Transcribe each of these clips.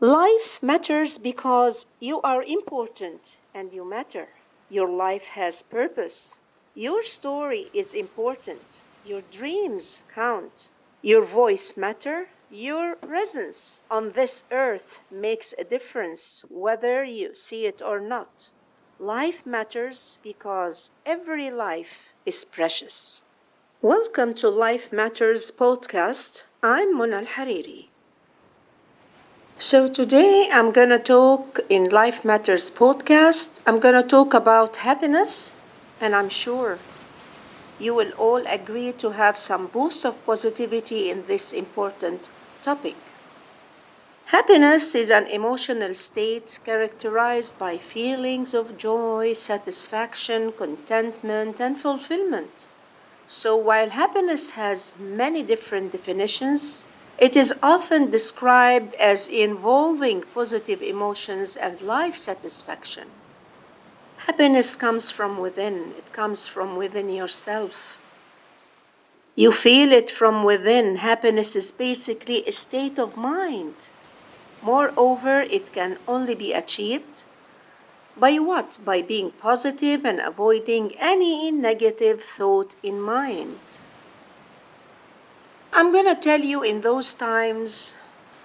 Life matters because you are important and you matter. Your life has purpose. Your story is important. Your dreams count. Your voice matters. Your presence on this earth makes a difference whether you see it or not. Life matters because every life is precious. Welcome to Life Matters podcast. I'm Mona Alhariri. So today I'm going to talk in Life Matters podcast. I'm going to talk about happiness, and I'm sure you will all agree to have some boost of positivity in this important topic. Happiness is an emotional state characterized by feelings of joy, satisfaction, contentment, and fulfillment. So while happiness has many different definitions, it is often described as involving positive emotions and life satisfaction. Happiness comes from within. It comes from within yourself. You feel it from within. Happiness is basically a state of mind. Moreover, it can only be achieved by what? By being positive and avoiding any negative thought in mind. I'm going to tell you in those times,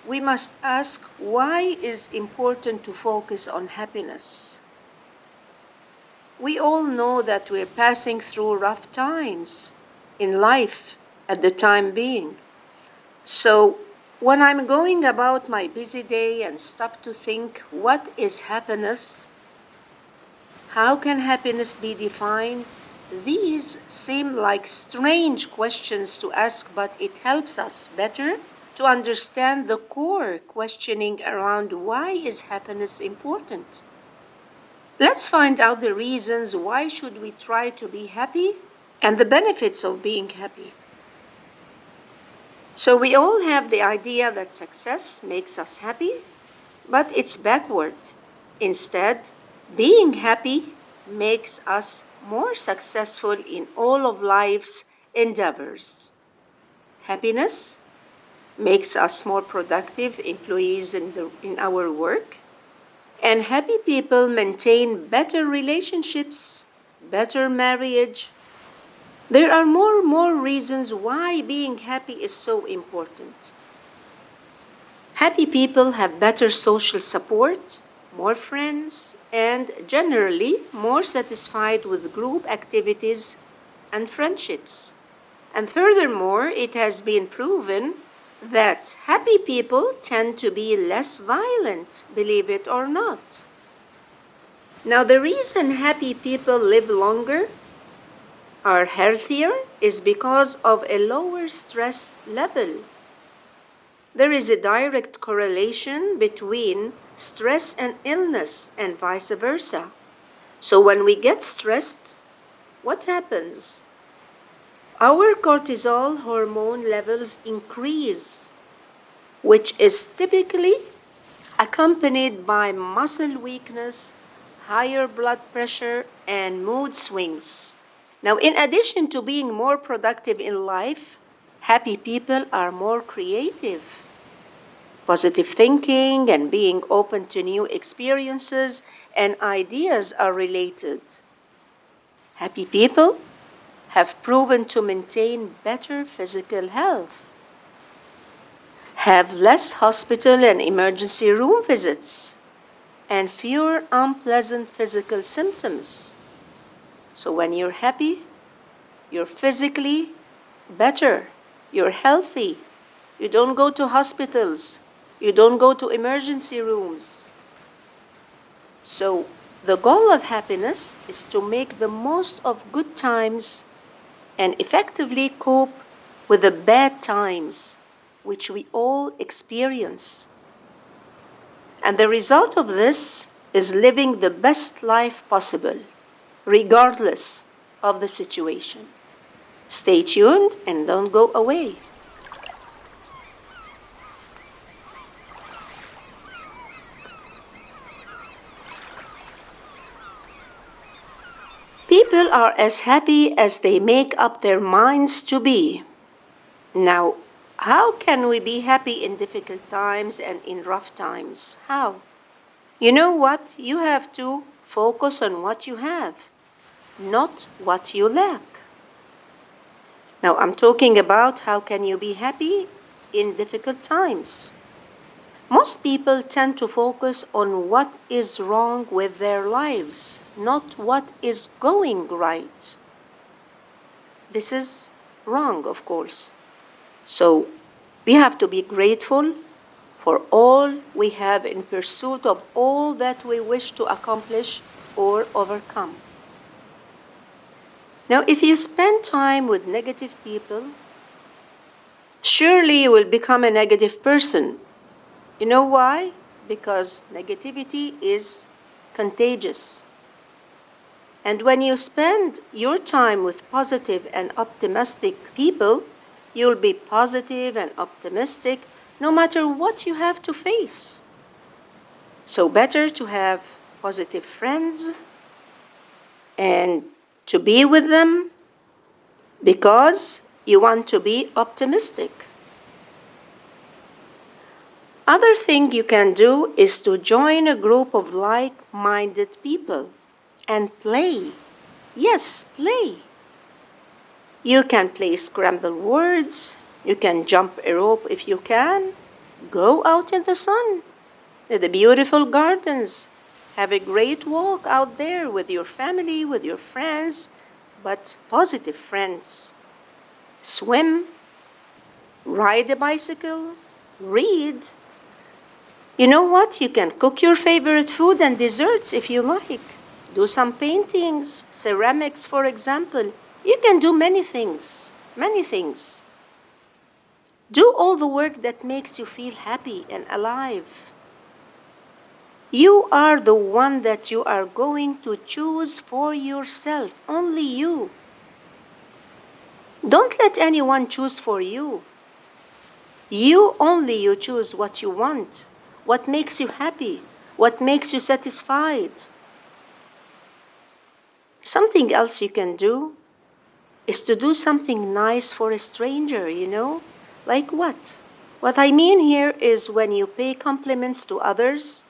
we must ask why is important to focus on happiness. We all know that we're passing through rough times in life at the time being. So when I'm going about my busy day and stop to think, what is happiness? How can happiness be defined? These seem like strange questions to ask, but it helps us better to understand the core questioning around why is happiness important. Let's find out the reasons why should we try to be happy and the benefits of being happy. So we all have the idea that success makes us happy, but it's backward. Instead, being happy makes us more successful in all of life's endeavors. Happiness makes us more productive employees in our work, and happy people maintain better relationships, better marriage. There are more reasons why being happy is so important. Happy people have better social support, more friends, and generally more satisfied with group activities and friendships. And furthermore, it has been proven that happy people tend to be less violent, believe it or not. Now, the reason happy people live longer, are healthier, is because of a lower stress level. There is a direct correlation between stress and illness and vice versa. So when we get stressed, what happens? Our cortisol hormone levels increase, which is typically accompanied by muscle weakness, higher blood pressure, and mood swings. Now, in addition to being more productive in life, happy people are more creative. Positive thinking and being open to new experiences and ideas are related. Happy people have proven to maintain better physical health, have less hospital and emergency room visits, and fewer unpleasant physical symptoms. So when you're happy, you're physically better, you're healthy, you don't go to hospitals, you don't go to emergency rooms. So the goal of happiness is to make the most of good times and effectively cope with the bad times which we all experience. And the result of this is living the best life possible, regardless of the situation. Stay tuned and don't go away. People are as happy as they make up their minds to be. Now, how can we be happy in difficult times and in rough times? How? You know what? You have to focus on what you have, not what you lack. Now, I'm talking about how can you be happy in difficult times. Most people tend to focus on what is wrong with their lives, not what is going right. This is wrong, of course. So we have to be grateful for all we have in pursuit of all that we wish to accomplish or overcome. Now, if you spend time with negative people, surely you will become a negative person. You know why? Because negativity is contagious. And when you spend your time with positive and optimistic people, you'll be positive and optimistic no matter what you have to face. So better to have positive friends and to be with them because you want to be optimistic. Other thing you can do is to join a group of like-minded people and play. Yes, play. You can play scrambled words. You can jump a rope if you can. Go out in the sun, in the beautiful gardens. Have a great walk out there with your family, with your friends, but positive friends. Swim, ride a bicycle, read. You know what? You can cook your favorite food and desserts if you like. Do some paintings, ceramics, for example. You can do many things, many things. Do all the work that makes you feel happy and alive. You are the one that you are going to choose for yourself, only you. Don't let anyone choose for you. You choose what you want, what makes you happy, what makes you satisfied. Something else you can do is to do something nice for a stranger, Like what? What I mean here is when you pay compliments to others,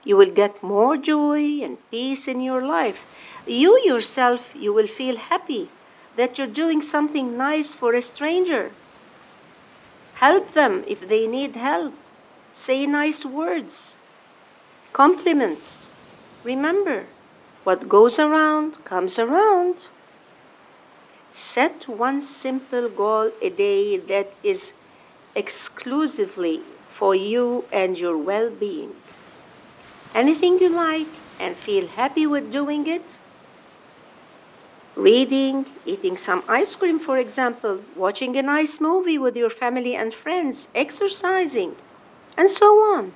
you will get more joy and peace in your life. You yourself, you will feel happy that you're doing something nice for a stranger. Help them if they need help. Say nice words, compliments. Remember, what goes around comes around. Set one simple goal a day that is exclusively for you and your well-being. Anything you like and feel happy with doing it. Reading, eating some ice cream, for example, watching a nice movie with your family and friends, exercising, and so on.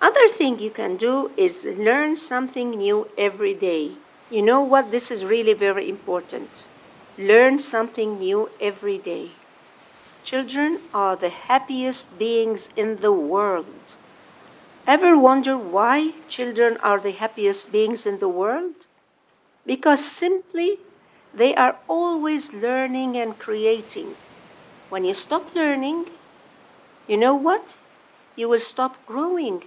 Other thing you can do is learn something new every day. You know what? This is really very important. Learn something new every day. Children are the happiest beings in the world. Ever wonder why children are the happiest beings in the world? Because simply they are always learning and creating. When you stop learning, you know what? You will stop growing.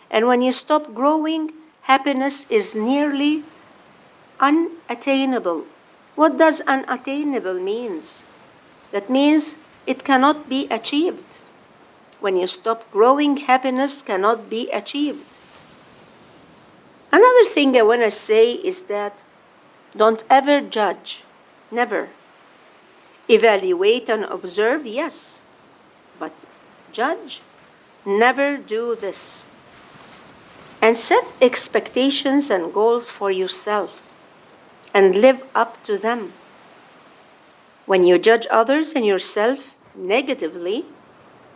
And when you stop growing, happiness is nearly unattainable. What does unattainable means? That means it cannot be achieved. When you stop growing, happiness cannot be achieved. Another thing I want to say is that don't ever judge. Never. Evaluate and observe, yes. But judge? Never do this. And set expectations and goals for yourself and live up to them. When you judge others and yourself negatively,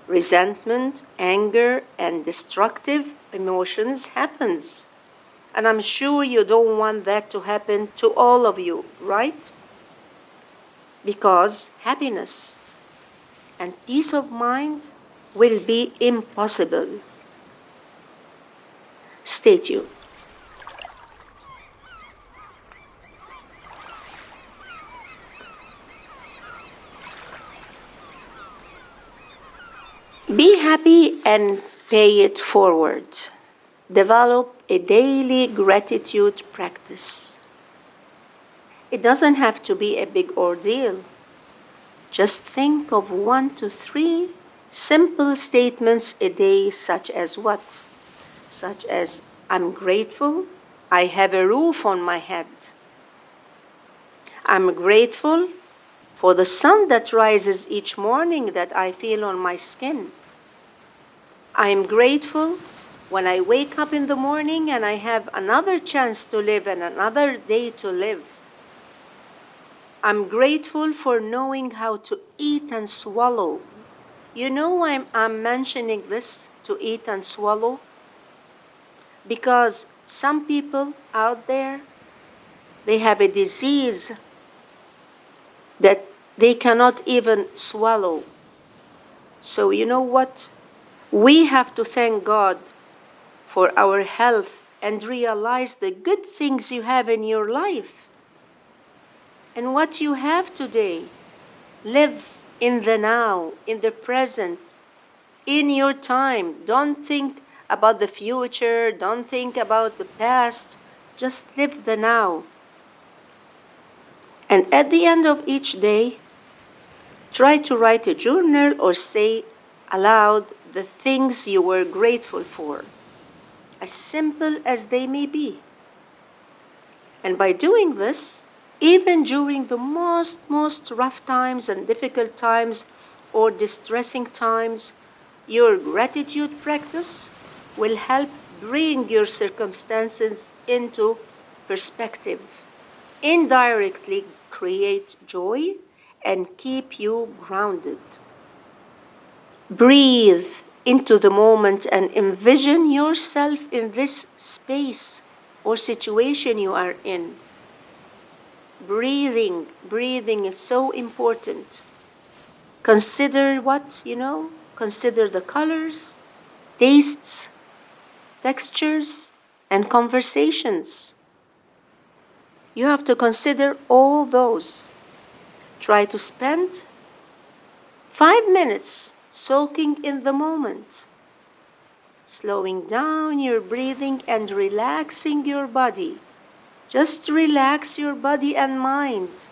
resentment, anger, and destructive emotions happens. And I'm sure you don't want that to happen to all of you, right? Because happiness and peace of mind will be impossible. Stay tuned. Be happy and pay it forward. Develop a daily gratitude practice. It doesn't have to be a big ordeal. Just think of 1 to 3 simple statements a day, such as what? Such as, I'm grateful I have a roof on my head. I'm grateful for the sun that rises each morning that I feel on my skin. I'm grateful when I wake up in the morning and I have another chance to live and another day to live. I'm grateful for knowing how to eat and swallow. You know why I'm mentioning this, to eat and swallow? Because some people out there, they have a disease that they cannot even swallow. So you know what? We have to thank God for our health and realize the good things you have in your life. And what you have today, live in the now, in the present, in your time. Don't think about the future, don't think about the past, just live the now. And at the end of each day, try to write a journal or say aloud the things you were grateful for, as simple as they may be. And by doing this, even during the most rough times and difficult times or distressing times, your gratitude practice will help bring your circumstances into perspective, indirectly create joy, and keep you grounded. Breathe into the moment and envision yourself in this space or situation you are in. Breathing is so important. Consider what, consider the colors, tastes, textures, and conversations. You have to consider all those. Try to spend 5 minutes soaking in the moment, slowing down your breathing and relaxing your body. Just relax your body and mind.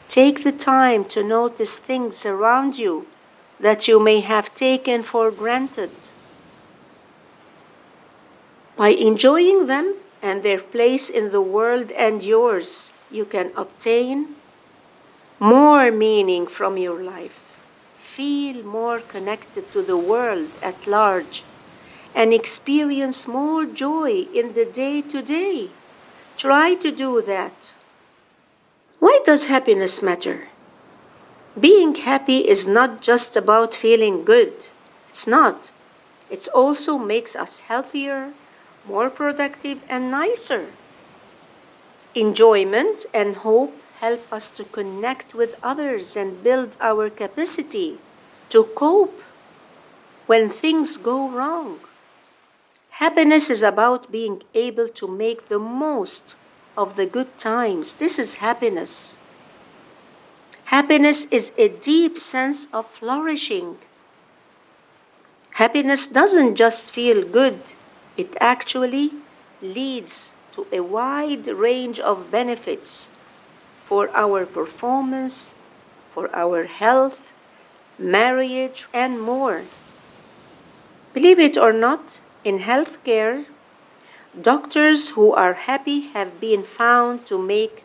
Take the time to notice things around you that you may have taken for granted. By enjoying them and their place in the world and yours, you can obtain more meaning from your life, feel more connected to the world at large, and experience more joy in the day-to-day. Try to do that. Why does happiness matter? Being happy is not just about feeling good. It's not. It also makes us healthier, more productive, and nicer. Enjoyment and hope help us to connect with others and build our capacity to cope when things go wrong. Happiness is about being able to make the most of the good times. This is happiness. Happiness is a deep sense of flourishing. Happiness doesn't just feel good, it actually leads to a wide range of benefits for our performance, for our health, marriage, and more. Believe it or not, in healthcare, doctors who are happy have been found to make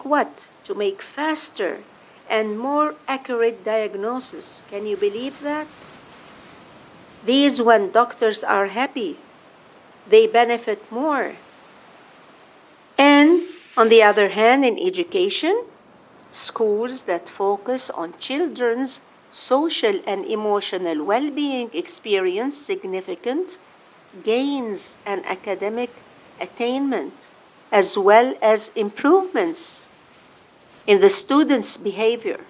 what? To make faster and more accurate diagnosis. Can you believe that? When doctors are happy, they benefit more. And on the other hand, in education, schools that focus on children's social and emotional well-being experience significant gains and academic attainment, as well as improvements in the students' behavior.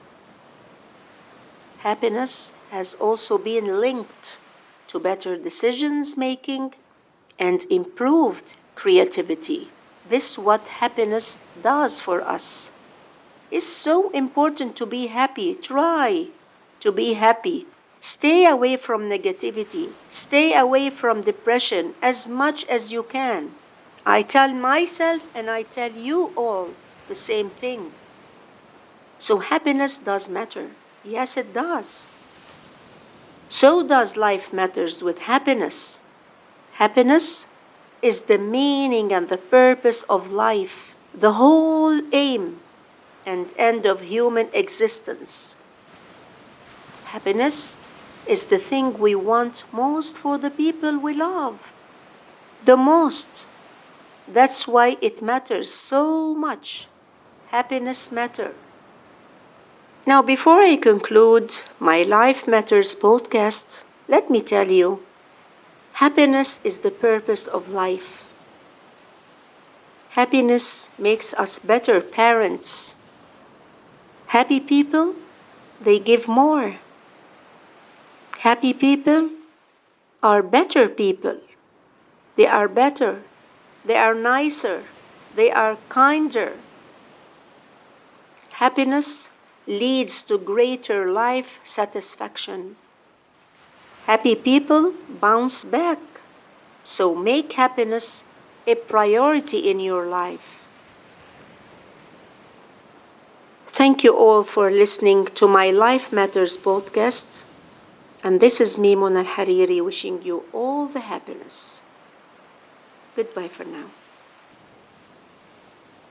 Happiness has also been linked to better decisions making and improved creativity. This is what happiness does for us. It's so important to be happy. Try to be happy. Stay away from negativity. Stay away from depression as much as you can. I tell myself and I tell you all the same thing. So happiness does matter. Yes, it does. So does life matters with happiness. Happiness is the meaning and the purpose of life, the whole aim and end of human existence. Happiness is the thing we want most for the people we love. The most. That's why it matters so much. Happiness matters. Now, before I conclude my Life Matters podcast, let me tell you, happiness is the purpose of life. Happiness makes us better parents. Happy people, they give more. Happy people are better people. They are better. They are nicer. They are kinder. Happiness leads to greater life satisfaction. Happy people bounce back. So make happiness a priority in your life. Thank you all for listening to my Life Matters podcast. And this is me, Mona Alhariri, wishing you all the happiness. Goodbye for now.